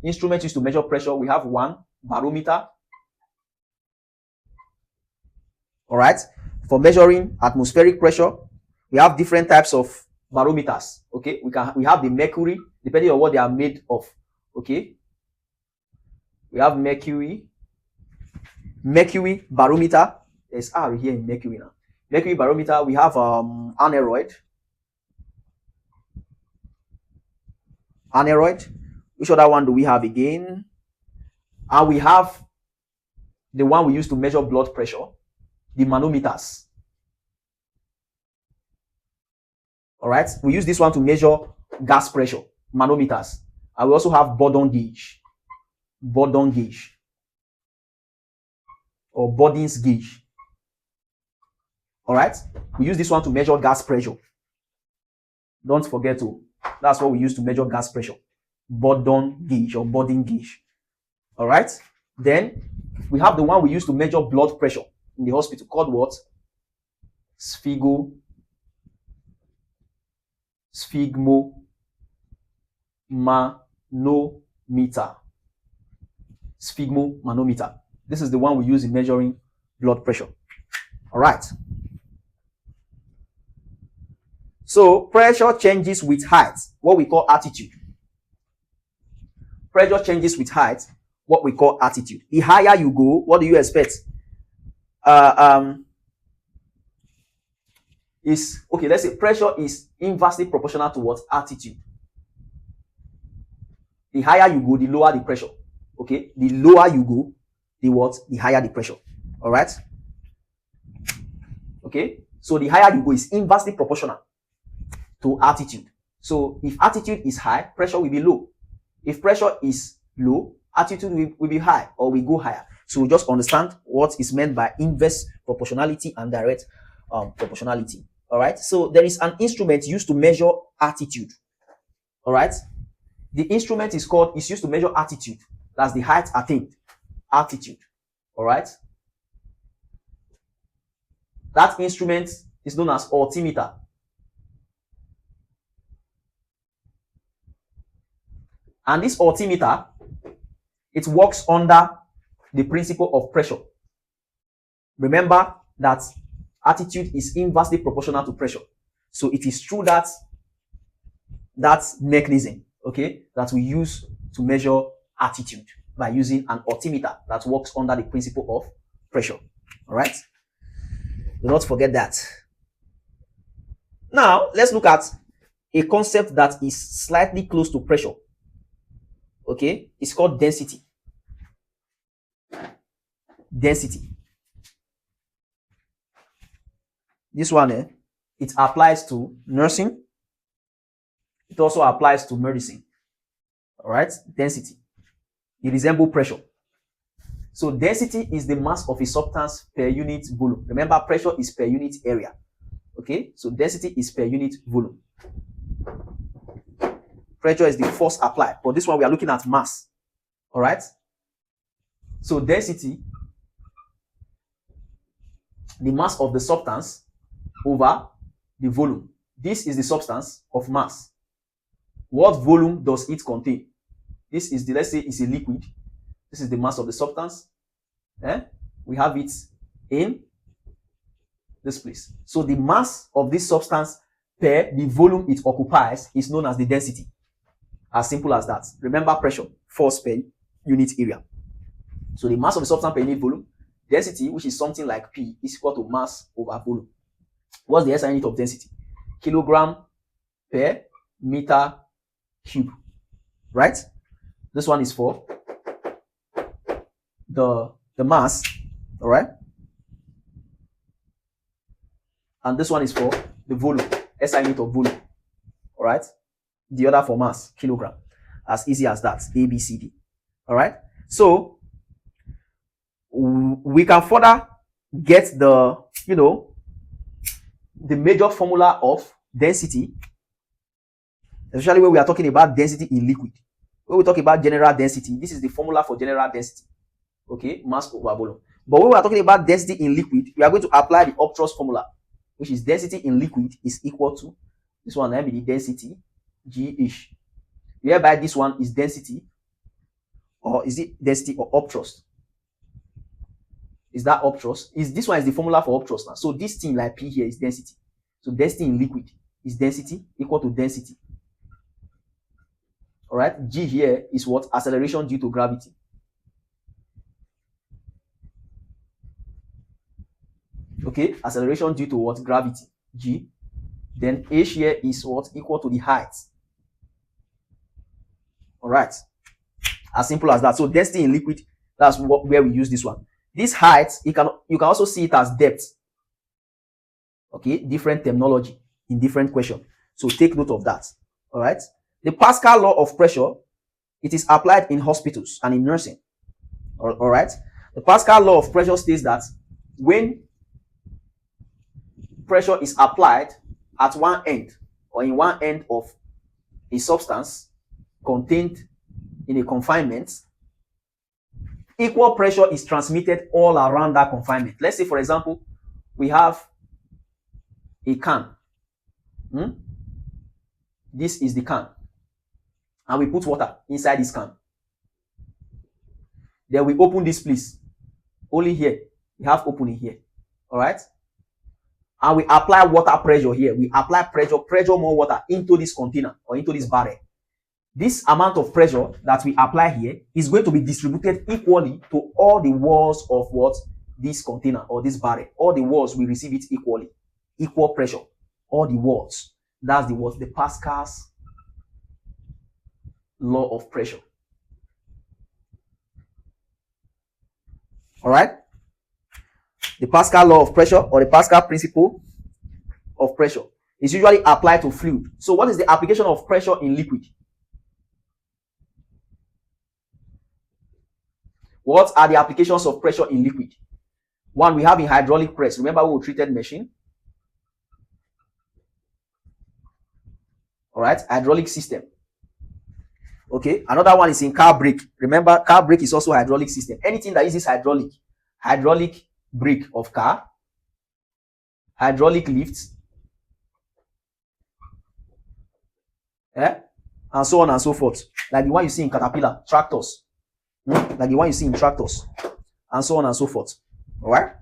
Instruments used to measure pressure. We have one barometer. All right. For measuring atmospheric pressure, we have different types of barometers. Okay. We have the mercury, depending on what they are made of. Okay. We have mercury barometer. There's R here in mercury now. Mercury barometer. We have aneroid. Which other one do we have again? And we have the one we use to measure blood pressure, the manometers. All right. We use this one to measure gas pressure, manometers. And we also have Bourdon gauge. Bourdon gauge or Bourdon's gauge. All right, we use this one to measure gas pressure. Don't forget to, that's what we use to measure gas pressure. Bourdon gauge or Bourdon gauge. All right, then we have the one we use to measure blood pressure in the hospital called what? Sphygmomanometer. Sphygmomanometer. This is the one we use in measuring blood pressure. All right. So pressure changes with height, what we call altitude. Pressure changes with height, what we call altitude. The higher you go, what do you expect? Let's say pressure is inversely proportional to what? Altitude. The higher you go, the lower the pressure. Okay, the lower you go, the higher the pressure. All right. Okay, so the higher you go is inversely proportional to altitude. So if altitude is high, pressure will be low. If pressure is low, altitude will be high or will go higher. So just understand what is meant by inverse proportionality and direct proportionality. All right. So there is an instrument used to measure altitude. All right. The instrument is used to measure altitude. That's the height attained. Altitude. All right. That instrument is known as altimeter. And this altimeter, it works under the principle of pressure. Remember that altitude is inversely proportional to pressure. So it is through that mechanism, okay, that we use to measure altitude by using an altimeter that works under the principle of pressure. All right. Do not forget that. Now, let's look at a concept that is slightly close to pressure. Okay, it's called density. Density. This one, it applies to nursing. It also applies to medicine. All right, density. It resembles pressure. So density is the mass of a substance per unit volume. Remember, pressure is per unit area. Okay, so density is per unit volume. Pressure is the force applied, but this one we are looking at mass. All right. So density, the mass of the substance over the volume. This is the substance of mass. What volume does it contain? This is let's say it's a liquid. This is the mass of the substance. We have it in this place. So the mass of this substance per the volume it occupies is known as the density. As simple as that. Remember pressure, force per unit area. So the mass of the substance per unit volume, density, which is something like P, is equal to mass over volume. What's the SI unit of density? Kilogram per meter cube. Right? This one is for the mass. All right? And this one is for the volume, SI unit of volume. All right? The other for mass, kilogram. As easy as that. A, B, C, D. All right? So, we can further get the major formula of density, especially when we are talking about density in liquid. When we talk about general density, this is the formula for general density. Okay? Mass over volume. But when we are talking about density in liquid, we are going to apply the Optross formula, which is density in liquid is equal to, this one will be the density, G-ish. Whereby this one is density, or is it density or Optross? Is that Optross? This one is the formula for Optross now. So this thing like P here is density. So density in liquid is density equal to density. All right. G here is what? Acceleration due to gravity. Okay. Acceleration due to what? Gravity. G. Then H here is what? Equal to the height. All right. As simple as that. So density in liquid, that's where we use this one. This height, you can also see it as depth. Okay, different terminology in different questions. So take note of that. All right. The Pascal law of pressure It is applied in hospitals and in nursing. All right. The Pascal law of pressure states that when pressure is applied at one end or in one end of a substance contained in a confinement, equal pressure is transmitted all around that confinement. Let's say, for example, we have a can. This is the can. And we put water inside this can. Then we open this place. Only here. We have opening here. All right. And we apply water pressure here. We apply pressure more water into this container or into this barrel. This amount of pressure that we apply here is going to be distributed equally to all the walls of what? This container or this barrel. All the walls will receive it equally. Equal pressure. All the walls. That's the what? The Pascal's law of pressure. All right. The Pascal law of pressure or the Pascal principle of pressure is usually applied to fluid. So what is the application of pressure in liquid? What are the applications of pressure in liquid? One, we have in hydraulic press. Remember we treated machine? All right, hydraulic system. Okay, another one is in car brake. Remember, car brake is also hydraulic system. Anything that uses hydraulic brake of car, hydraulic lifts, and so on and so forth. Like the one you see in Caterpillar, tractors. Like the one you see in tractors, and so on and so forth. All right.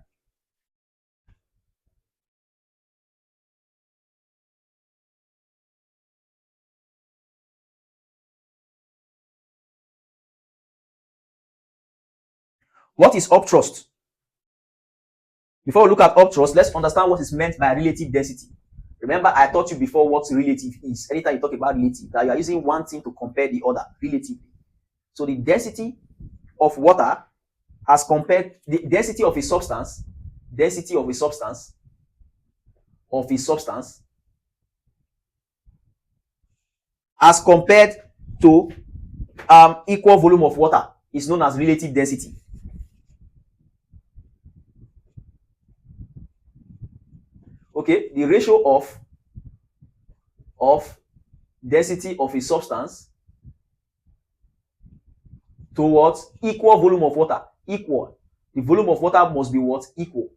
What is upthrust? Before we look at upthrust, let's understand what is meant by relative density. Remember, I taught you before what relative is. Anytime you talk about relative, that you are using one thing to compare the other relatively. So the density of water as compared the density of a substance, as compared to equal volume of water is known as relative density. Okay, the ratio of density of a substance towards equal volume of water. Equal. The volume of water must be what? Equal.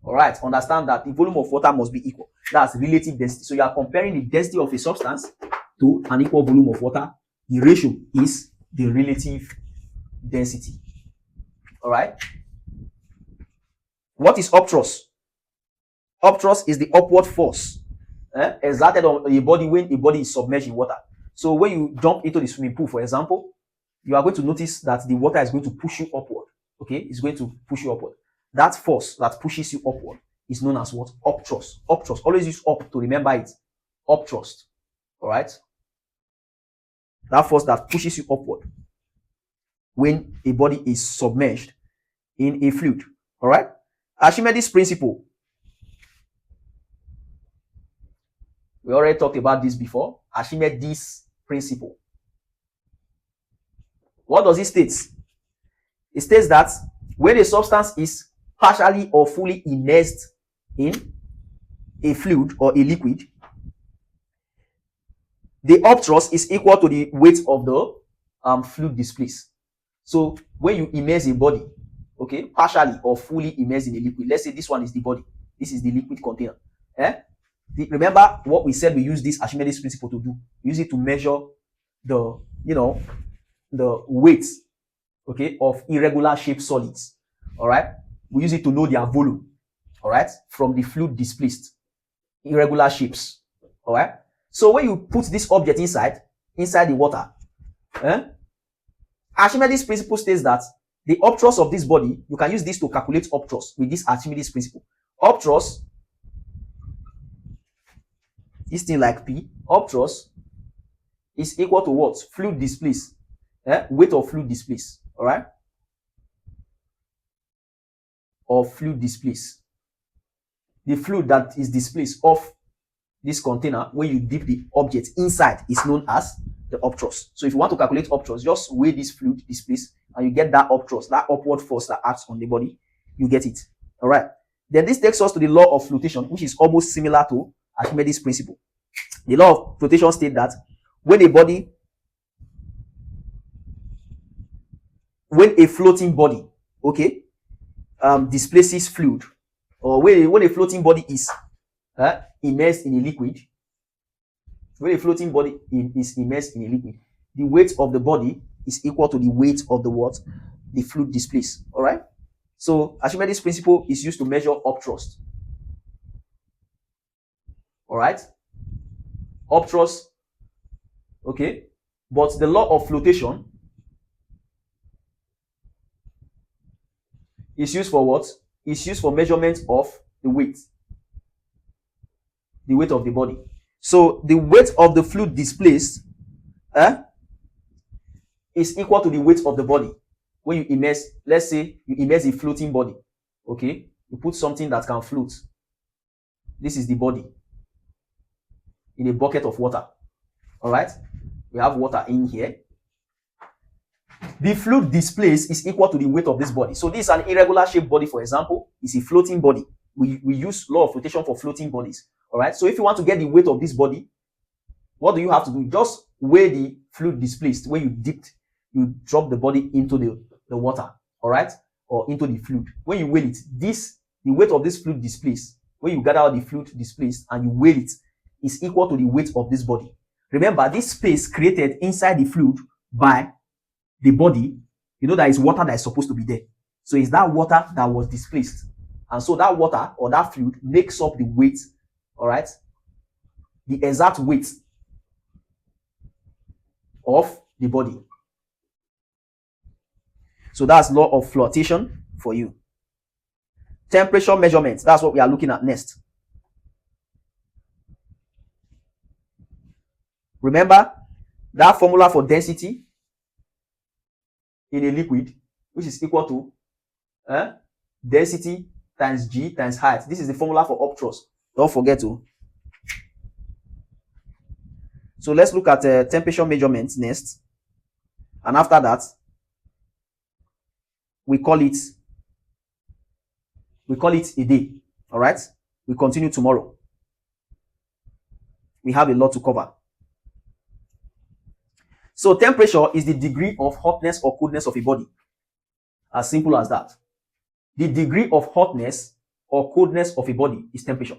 All right, understand that the volume of water must be equal. That's relative density. So you are comparing the density of a substance to an equal volume of water. The ratio is the relative density. All right. What is upthrust? Upthrust is the upward force exerted on a body when a body is submerged in water. So when you jump into the swimming pool, for example, you are going to notice that the water is going to push you upward. Okay, it's going to push you upward. That force that pushes you upward is known as what? Upthrust. Upthrust. Always use up to remember it. Upthrust. All right. That force that pushes you upward when a body is submerged in a fluid. All right. Archimedes principle. We already talked about this before. Archimedes principle. What does it state? It states that when a substance is partially or fully immersed in a fluid or a liquid, the upthrust is equal to the weight of the fluid displaced. So when you immerse a body, okay, partially or fully immersed in a liquid, let's say this one is the body, this is the liquid container. Remember what we said we use this Archimedes principle to do. We use it to measure the, the weight, okay, of irregular shaped solids. All right. We use it to know their volume. All right. From the fluid displaced, irregular shapes. All right. So when you put this object inside the water, Archimedes principle states that the upthrust of this body, you can use this to calculate upthrust with this Archimedes principle. Upthrust, this thing like P, upthrust is equal to what? Fluid displaced. Weight of fluid displaced. All right. Of fluid displaced. The fluid that is displaced off this container, when you dip the object inside, is known as the upthrust. So if you want to calculate upthrust, just weigh this fluid displaced and you get that upthrust, that upward force that acts on the body. You get it. All right. Then this takes us to the law of flotation, which is almost similar to Archimedes' principle. The law of flotation states that when a floating body, okay, displaces fluid, or when a floating body is immersed in a liquid, when a floating body is immersed in a liquid, the weight of the body is equal to the weight of the what? The fluid displaced. All right. So Archimedes' principle is used to measure upthrust. All right. Upthrust. Okay. But the law of flotation is used for what? It's used for measurement of the weight. The weight of the body. So the weight of the fluid displaced is equal to the weight of the body. When you immerse, let's say you immerse a floating body, okay? You put something that can float. This is the body in a bucket of water. All right? We have water in here. The fluid displaced is equal to the weight of this body. So this is an irregular shaped body, for example. It's a floating body. We use law of flotation for floating bodies. All right? So if you want to get the weight of this body, what do you have to do? Just weigh the fluid displaced. When you drop the body into the water, all right, or into the fluid. When you weigh it, the weight of this fluid displaced, when you gather out the fluid displaced and you weigh it, is equal to the weight of this body. Remember, this space created inside the fluid by the body, you know that is water that is supposed to be there. So it's that water that was displaced. And so that water or that fluid makes up the weight, all right, the exact weight of the body. So that's law of flotation for you. Temperature measurements, that's what we are looking at next. Remember that formula for density in a liquid, which is equal to density times G times height. This is the formula for upthrust. Don't forget to. So let's look at temperature measurements next. And after that, we call it a day. All right. We continue tomorrow. We have a lot to cover. So temperature is the degree of hotness or coldness of a body. As simple as that. The degree of hotness or coldness of a body is temperature.